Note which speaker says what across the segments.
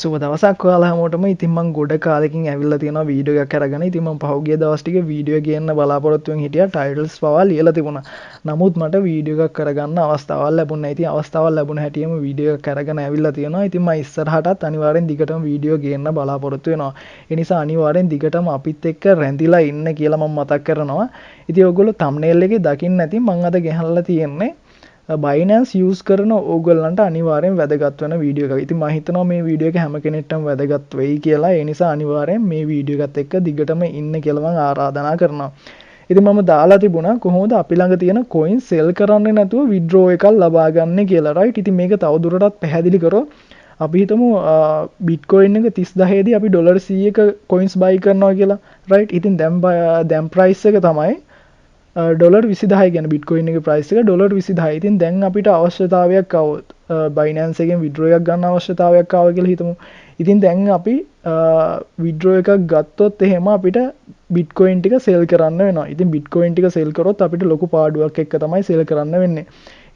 Speaker 1: සුබ දවසක් ඔයාලා හැමෝටම. ඉතින් මම ගොඩ කාලෙකින් ඇවිල්ලා තියෙනවා වීඩියෝ එකක් අරගෙන. ඉතින් මම පහුගිය දවස් ටිකේ වීඩියෝ ගේන්න බලාපොරොත්තු වෙමින් හිටියා. ටයිටල්ස් පවා ලියලා තිබුණා. නමුත් මට වීඩියෝ එකක් කරගන්න අවස්ථාවක් ලැබුණේ නැහැ. ඉතින් අවස්ථාවක් ලැබුණ හැටියෙම වීඩියෝ එකක් අරගෙන ඇවිල්ලා තියෙනවා. ඉතින් මම ඉස්සරහටත් අනිවාර්යෙන් දිගටම වීඩියෝ ගේන්න බලාපොරොත්තු වෙනවා. ඒ නිසා අනිවාර්යෙන් දිගටම අපිත් එක්ක රැඳිලා ඉන්න කියලා මම මතක් කරනවා. ඉතින් ඔයගොල්ලෝ thumbnail එකේ දකින්න ඇති මම අද ගෙනල්ලා තියෙන්නේ බයිනන්ස් යස් කරන ඕගොල්ලන්ට අනිවාර්යෙන් වැදගත් වෙන වීඩියෝ එකක්. ඉතින් මම හිතනවා මේ වීඩියෝ එක හැම කෙනෙක්ටම වැදගත් වෙයි කියලා. ඒ නිසා අනිවාර්යෙන් මේ වීඩියෝ එකත් එක්ක දිගටම ඉන්න කියලා මම ආරාධනා කරනවා. ඉතින් මම දාලා තිබුණා කොහොමද අපි ළඟ තියෙන coin sell කරන්නේ නැතුව withdraw එකක් ලබා ගන්න කියලා. right? ඉතින් මේක තවදුරටත් පැහැදිලි කරොත් අපි හිතමු bitcoin එක 30000 දී අපි ඩොලර් 100ක coins buy කරනවා කියලා. right? ඉතින් දැන් price එක තමයි ඩොලර් 20000 කියන බිට්කොයින් එකේ ප්‍රයිස් එක ඩොලර් 20000. ඉතින් දැන් අපිට අවශ්‍යතාවයක් આવොත් බයිනන්ස් එකෙන් විඩ්‍රෝ එකක් ගන්න අවශ්‍යතාවයක් ආව කියලා හිතමු. ඉතින් දැන් අපි විඩ්‍රෝ එකක් ගත්තොත් එහෙම අපිට බිට්කොයින් ටික සෙල් කරන්න වෙනවා. ඉතින් බිට්කොයින් ටික සෙල් කරොත් අපිට ලොකු පාඩුවක් එක්ක තමයි සෙල් කරන්න වෙන්නේ.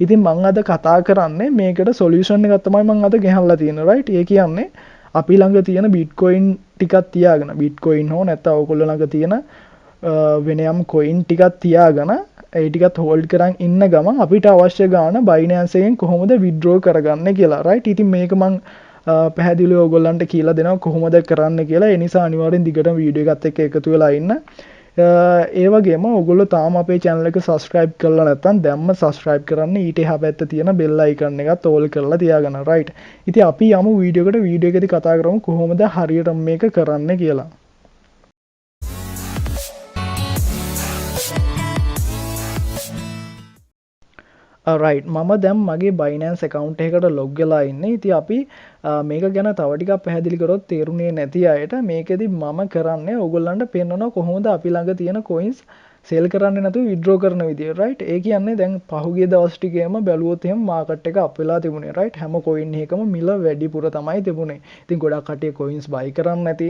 Speaker 1: ඉතින් මම අද කතා කරන්නේ මේකට සොලියුෂන් එකක් තමයි මම අද ගෙනල්ලා තියෙන්නේ. right? ඒ කියන්නේ අපි ළඟ තියෙන බිට්කොයින් ටිකක් තියාගෙන බිට්කොයින් හෝ නැත්නම් ඔයගොල්ලෝ ළඟ තියෙන වෙනයම් කොයින් ටිකක් තියාගෙන ඒ ටිකත් හෝල්ඩ් කරන් ඉන්න ගමන් අපිට අවශ්‍ය ගාන බයිනන්ස් එකෙන් කොහොමද විත්ඩ්‍රෝ කරගන්නේ කියලා. right? ඉතින් මේක මම පැහැදිලිව ඔයගොල්ලන්ට කියලා දෙනවා කොහොමද කරන්න කියලා. ඒ නිසා අනිවාර්යෙන් දිගටම වීඩියෝ එකත් එක්ක එකතු වෙලා ඉන්න. ඒ වගේම ඔයගොල්ලෝ තාම අපේ channel එක subscribe කරලා නැත්නම් දැම්ම subscribe කරන්න. ඊට එහා පැත්තේ තියෙන bell icon එකත් all කරලා තියාගන්න. right? ඉතින් අපි යමු වීඩියෝ එකට. වීඩියෝ එකේදී කතා කරමු කොහොමද හරියට මේක කරන්න කියලා. right මම දැන් මගේ Binance account එකකට log වෙලා ඉන්නේ. ඉතින් අපි මේක ගැන තව ටිකක් පැහැදිලි කරොත් තේරුනේ නැති අයට මේකෙදි මම කරන්නේ ඕගොල්ලන්ට පෙන්නනවා කොහොමද අපි ළඟ තියෙන coins sell කරන්නේ නැතුව withdraw කරන විදිය. right? ඒ කියන්නේ දැන් පහුගිය දවස් ටිකේම බැලුවොත් එහෙම market එක up වෙලා තිබුණේ. right? හැම coin එකකම මිල වැඩිපුර තමයි තිබුණේ. ඉතින් ගොඩක් කට්ටිය coins buy කරන්නේ නැති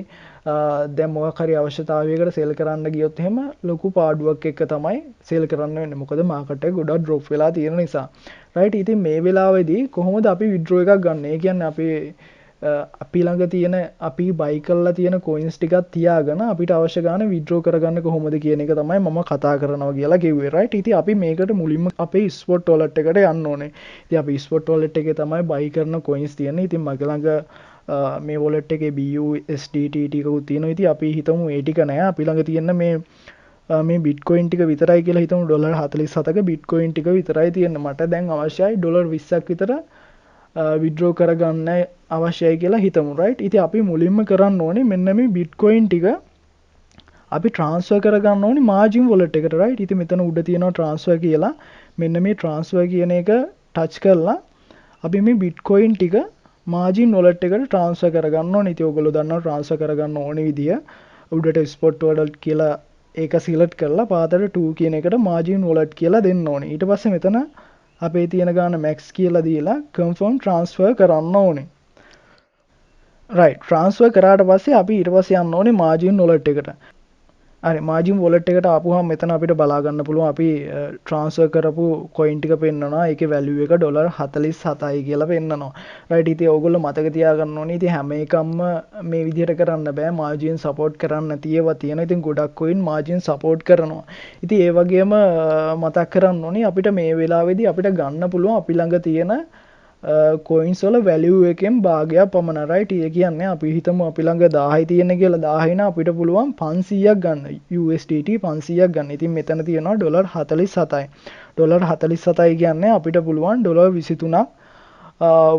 Speaker 1: දැන් මොකක් හරි අවශ්‍යතාවයකට sell කරන්න ගියොත් එහෙම ලොකු පාඩුවක් එක්ක තමයි sell කරන්න වෙන්නේ. මොකද market එක ගොඩක් drop වෙලා තියෙන නිසා. right? ඉතින් මේ වෙලාවේදී කොහොමද අපි withdraw එකක් ගන්න? ඒ කියන්නේ අපි ළඟ තියෙන අපි buy කරලා තියෙන coins ටිකක් තියාගෙන අපිට අවශ්‍ය ගාන withdraw කරගන්න කොහොමද කියන එක තමයි මම කතා කරනවා කියලා කිව්වේ. right? ඉතින් අපි මේකට මුලින්ම අපේ spot wallet එකට යන්න ඕනේ. ඉතින් අපි spot wallet එකේ තමයි buy කරන coins තියෙන්නේ. ඉතින් මගේ ළඟ මේ wallet එකේ BUSDT ටිකකුත් තියෙනවා. ඉතින් අපි හිතමු ඒ ටික නෑ. අපි ළඟ තියෙන මේ බිට්කොයින් ටික විතරයි කියලා හිතමු. ඩොලර් 47ක බිට්කොයින් ටික විතරයි තියෙන්නේ. මට දැන් අවශ්‍යයි ඩොලර් 20ක් විතර withdraw කරගන්න අවශ්‍යයි කියලා හිතමු. right? ඉතින් අපි මුලින්ම කරන්න ඕනේ මෙන්න මේ බිට්කොයින් ටික අපි transfer කරගන්න ඕනේ margin wallet එකට. right? ඉතින් මෙතන උඩ තියෙනවා transfer කියලා. මෙන්න මේ transfer කියන එක touch කරලා අපි මේ බිට්කොයින් ටික margin wallet එකට transfer කරගන්න ඕනේ. ඉතින් ඔයගොල්ලෝ දන්නවා transfer කරගන්න ඕනේ විදිය. උඩට spot wallet කියලා ඒක select කරලා පාතට 2 කියන එකට margin wallet කියලා දෙන්න ඕනේ. ඊට පස්සේ මෙතන අපේ තියෙන ගාන max කියලා දීලා confirm transfer කරන්න ඕනේ. right? transfer කරාට පස්සේ අපි ඊට පස්සේ යන්න ඕනේ margin wallet එකට. හරි margin wallet එකට ආපුවම මෙතන අපිට බලා ගන්න පුළුවන් අපි transfer කරපු coin ටික පෙන්නනවා. ඒකේ value එක $47යි කියලා පෙන්නනවා. right? ඉතින් ඕගොල්ලෝ මතක තියාගන්න ඕනේ. ඉතින් හැම එකක්ම මේ විදිහට කරන්න බෑ. margin support කරන්න නැති ඒවා තියෙනවා. ඉතින් ගොඩක් coin margin support කරනවා. ඉතින් ඒ වගේම මතක් කරන්න ඕනේ අපිට මේ වෙලාවේදී අපිට ගන්න පුළුවන් අපි ළඟ තියෙන coins වල value එකෙන් භාගයක් පමණ. right? ඒ කියන්නේ අපි හිතමු අපි ළඟ 1000යි තියෙන කියලා 1000යි නම් අපිට පුළුවන් 500ක් ගන්න. USDT 500ක් ගන්න. ඉතින් මෙතන තියෙනවා ඩොලර් 47යි. ඩොලර් 47යි කියන්නේ අපිට පුළුවන් ඩොලර් 23ක්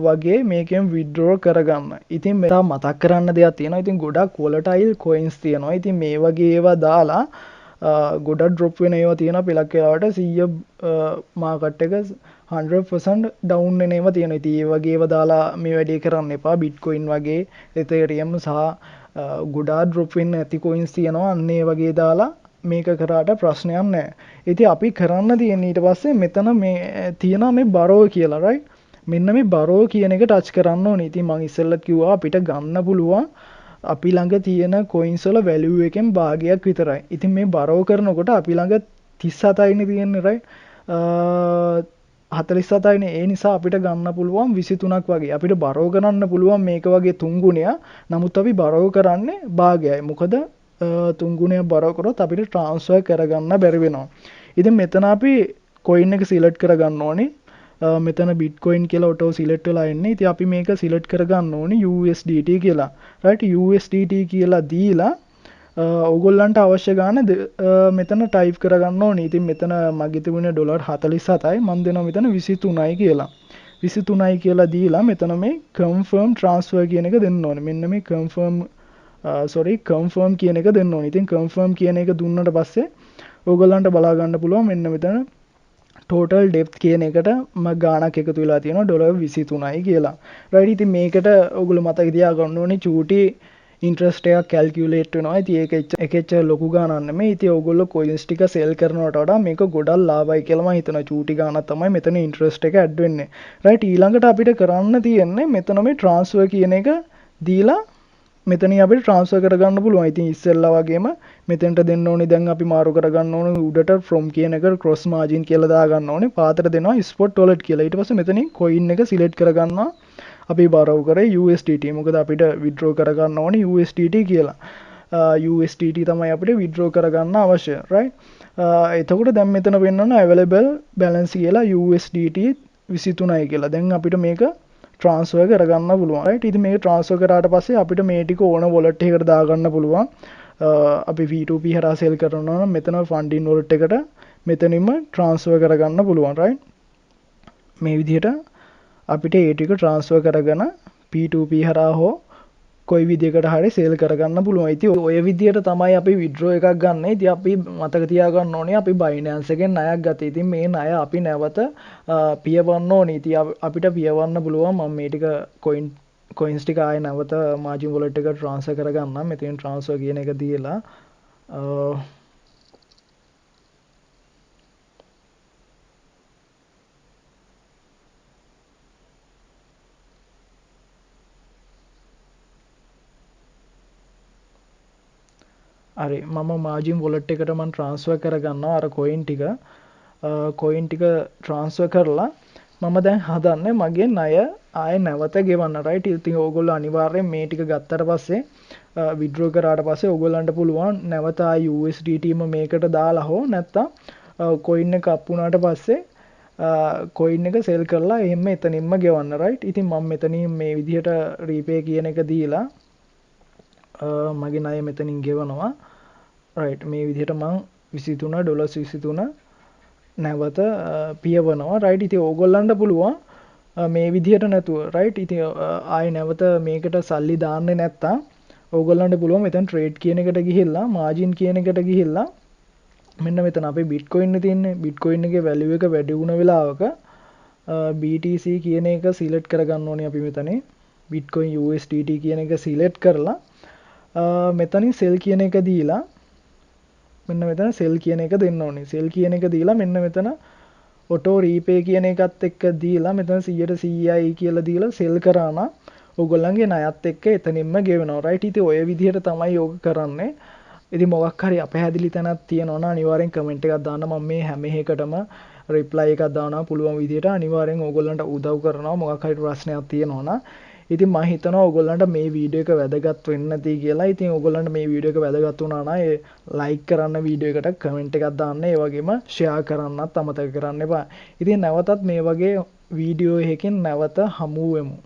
Speaker 1: වගේ මේකෙන් withdraw කරගන්න. ඉතින් මෙතන මතක් කරන්න දෙයක් තියෙනවා. ඉතින් ගොඩක් volatile coins තියෙනවා. ඉතින් මේ වගේ ඒවා දාලා ගොඩක් drop වෙන ඒවා තියෙනවා. පළක් වෙලාවට 100 market එක 100% down වෙන ඒවා තියෙනවා. ඉතින් ඒ වගේ ඒවා දාලා මේ වැඩේ කරන්න එපා. Bitcoin වගේ Ethereum සහ ගොඩාක් drop වෙන්න ඇති coins තියෙනවා. අන්න ඒ වගේ දාලා මේක කරාට ප්‍රශ්නයක් නැහැ. ඉතින් අපි කරන්න තියෙන්නේ ඊට පස්සේ මෙතන මේ තියෙනවා මේ borrow කියලා. right? මෙන්න මේ borrow කියන එක touch කරන්න ඕනේ. ඉතින් මම ඉස්සෙල්ලත් කිව්වා අපිට ගන්න පුළුවන් අපි ළඟ තියෙන coins වල value එකෙන් භාගයක් විතරයි. ඉතින් මේ borrow කරනකොට අපි ළඟ 37යිනේ තියෙන්නේ. right? 47යිනේ. ඒ නිසා අපිට ගන්න පුළුවන් 23ක් වගේ. අපිට බරෝ කරන්න පුළුවන් මේක වගේ 3 ගුණයක්. නමුත් අපි බරෝ කරන්නේ භාගයයි. මොකද 3 ගුණයක් බරෝ කරොත් අපිට ට්‍රාන්ස්ෆර් කරගන්න බැරි වෙනවා. ඉතින් මෙතන අපි coin එක select කරගන්න ඕනේ. මෙතන bitcoin කියලා ඔටෝ සිලෙක්ට් වෙලා ඉන්නේ. ඉතින් අපි මේක සිලෙක්ට් කරගන්න ඕනේ USDT කියලා. right USDT කියලා දීලා ඔයගොල්ලන්ට අවශ්‍ය ගාන මෙතන ටයිප් කරගන්න ඕනේ. ඉතින් මෙතන මගේ තිබුණේ $47යි. මම දෙනවා මෙතන 23යි කියලා. 23යි කියලා දීලා මෙතන මේ confirm transfer කියන එක දෙන්න ඕනේ. මෙන්න මේ confirm කියන එක දෙන්න ඕනේ. ඉතින් confirm කියන එක දුන්නට පස්සේ ඔයගොල්ලන්ට බලා ගන්න පුළුවන් මෙන්න මෙතන total depth කියන එකට ගාණක් එකතු වෙලා තියෙනවා $23යි කියලා. right ඉතින් මේකට ඔයගොල්ලෝ මතක තියාගන්න ඕනේ චූටි ඉන්ට්‍රස්ට් එකක් කැල්කියුලේට් වෙනවා. ඉතින් ඒක එච්චර ලොකු ගාණක් නෙමෙයි. ඉතින් ඔයගොල්ලෝ coins ටික sell කරනවට වඩා මේක ගොඩක් ලාභයි කියලා මම හිතනවා. චූටි ගාණක් තමයි මෙතන ඉන්ට්‍රස්ට් එක ඇඩ් වෙන්නේ. right ඊළඟට අපිට කරන්න තියෙන්නේ මෙතන මේ transfer කියන එක දීලා මෙතනින් අපිට transfer කරගන්න පුළුවන්. ඉතින් ඉස්සෙල්ලා වගේම මෙතෙන්ට දෙන්න ඕනේ දැන් අපි මාරු කරගන්න ඕනේ උඩට from කියන එක cross margin කියලා දාගන්න ඕනේ. පාතට දෙනවා spot wallet කියලා. ඊට පස්සේ මෙතනින් coin එක select කරගන්නවා. අපි borrow කරේ USDT. මොකද අපිට withdraw කරගන්න ඕනේ USDT කියලා. USDT තමයි අපිට withdraw කරගන්න අවශ්‍ය. right එතකොට දැන් මෙතන වෙන්නන available balance කියලා USDT 23යි කියලා. දැන් අපිට මේක transfer කරගන්න පුළුවන්. right ඉතින් මේක transfer කරාට පස්සේ අපිට මේ ටික ඕන wallet එකකට දාගන්න පුළුවන්. අපි V2P හරහා sell කරනවා නම් මෙතන funding wallet එකට මෙතනින්ම transfer කරගන්න පුළුවන්. right මේ විදිහට අපිට ඒ ටික transfer කරගෙන P2P හරහා හෝ කොයි විදිහකට හරි sell කරගන්න පුළුවන්. ඉතින් ඔය විදිහට තමයි අපි withdraw එකක් ගන්න. ඉතින් අපි මතක තියාගන්න ඕනේ අපි Binance එකෙන් ණයක් ගත්තා. ඉතින් මේ ණය අපි නැවත පියවන්න ඕනේ. ඉතින් අපිට පියවන්න පුළුවන්. මම මේ ටික coins ටික ආයෙ නැවත margin wallet එකට transfer කරගන්නම්. මෙතෙන් transfer කියන එක දීලා හරි මම margin wallet එකට මම transfer කරගන්නවා අර coin ටික transfer කරලා මම දැන් හදන්නේ මගේ ණය ආයෙ නැවත ගෙවන්න. right ඉතින් ඕගොල්ලෝ අනිවාර්යෙන් මේ ටික ගත්තට පස්සේ withdraw කරාට පස්සේ ඕගොල්ලන්ට පුළුවන් නැවත ආයෙ USDT මේකට දාලා හෝ නැත්තම් coin එක up වුණාට පස්සේ coin එක sell කරලා එහෙම එතනින්ම ගෙවන්න. right ඉතින් මම මෙතනින් මේ විදිහට repay කියන එක දීලා මගේ ණය මෙතනින් ගෙවනවා. right මේ විදිහට මම $23 නැවත පියවනවා. right ඉතින් ඕගොල්ලන්ට පුළුවන් මේ විදිහට නැතුව right ඉතින් ආයෙ නැවත මේකට සල්ලි දාන්නේ නැත්තම් ඕගොල්ලන්ට පුළුවන් මෙතන trade කියන එකට ගිහිල්ලා margin කියන එකට ගිහිල්ලා මෙන්න මෙතන අපේ bitcoin එකේ තියෙන්නේ bitcoin එකේ value එක වැඩි වුණ වෙලාවක BTC කියන එක select කරගන්න ඕනේ අපි මෙතනේ bitcoin USDT කියන එක select කරලා මෙතනින් sell කියන එක දීලා මෙන්න මෙතන sell කියන එක දෙන්න ඕනේ. sell කියන එක දීලා මෙන්න මෙතන auto repay කියන එකත් එක්ක දීලා මෙතන 100%යි කියලා දීලා sell කරා නම් ඕගොල්ලන්ගේ ණයත් එක්ක එතනින්ම ගෙවෙනවා. right ඉතින් ඔය විදිහට තමයි යෝග කරන්නේ. ඉතින් මොකක් හරි අපහැදිලි තැනක් තියෙනවා නම් අනිවාර්යෙන් comment එකක් දාන්න. මම මේ හැම එකකටම reply එකක් දානවා පුළුවන් විදිහට. අනිවාර්යෙන් ඕගොල්ලන්ට උදව් කරනවා මොකක් හරි ප්‍රශ්නයක් තියෙනවා නම්. ඉතින් මම හිතනවා ඕගොල්ලන්ට මේ වීඩියෝ එක වැදගත් වෙන්න නැති කියලා. ඉතින් ඕගොල්ලන්ට මේ වීඩියෝ එක වැදගත් වුණා නම් ඒ ලයික් කරන්න වීඩියෝ එකට කමෙන්ට් එකක් දාන්න. ඒ වගේම ෂෙයා කරන්නත් අමතක කරන්න එපා. ඉතින් නැවතත් මේ වගේ වීඩියෝ එකකින් නැවත හමු වෙමු.